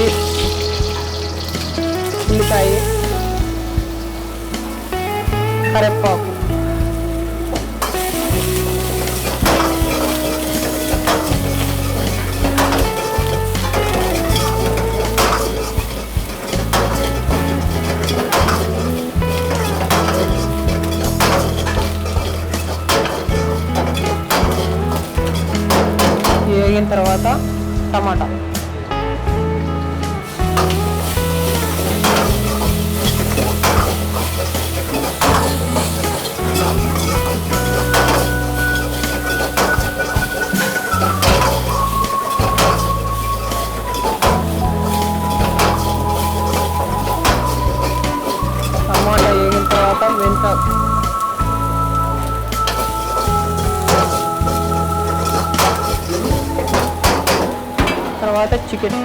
పచ్చిమిర్చి, ఉల్లిపాయ, కరివేపాకు, వేగిన తర్వాత టమాటా, వేగిన తర్వాత మెంతాకు, తర్వాత చికెన్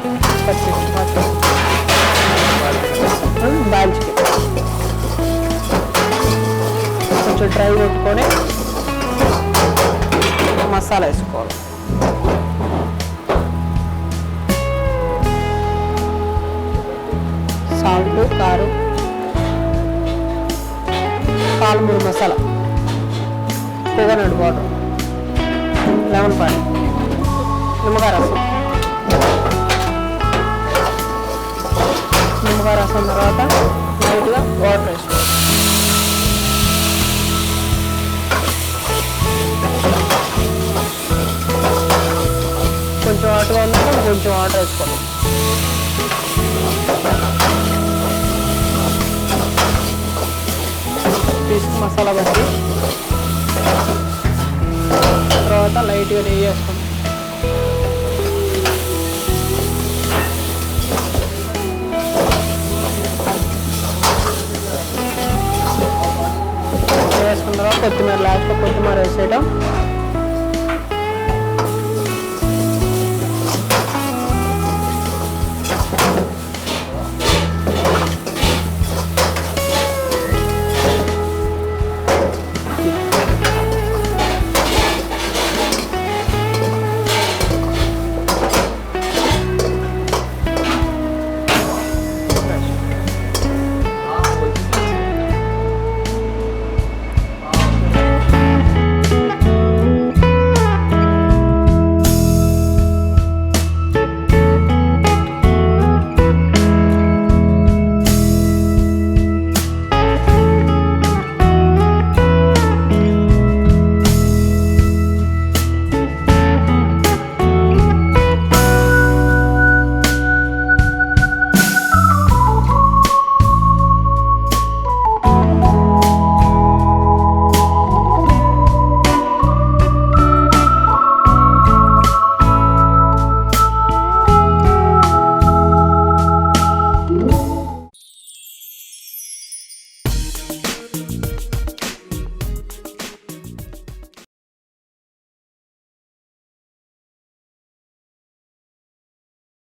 బాయిల్ చికెన్ కొంచెం డ్రై పెట్టుకొని మసాలా వేసుకోవాలి. సాల్ట్, కారం, Palamuru masala, coconut water, lemon పాలు, నిమ్మకాయ రసం. నిమ్మకాయ రసం తర్వాత లైట్గా వాటర్ వేసుకోవాలి. కొంచెం వాటర్ ఉన్నప్పుడు కొంచెం వాటర్ వేసుకోవాలి. తీసుకు మసాలా బట్టి తర్వాత లైట్గా నెయ్యి వేసుకోండి. వేసుకున్న తర్వాత కొత్తిమీర, లాస్ట్లో కొత్తిమీర వేసేయడం.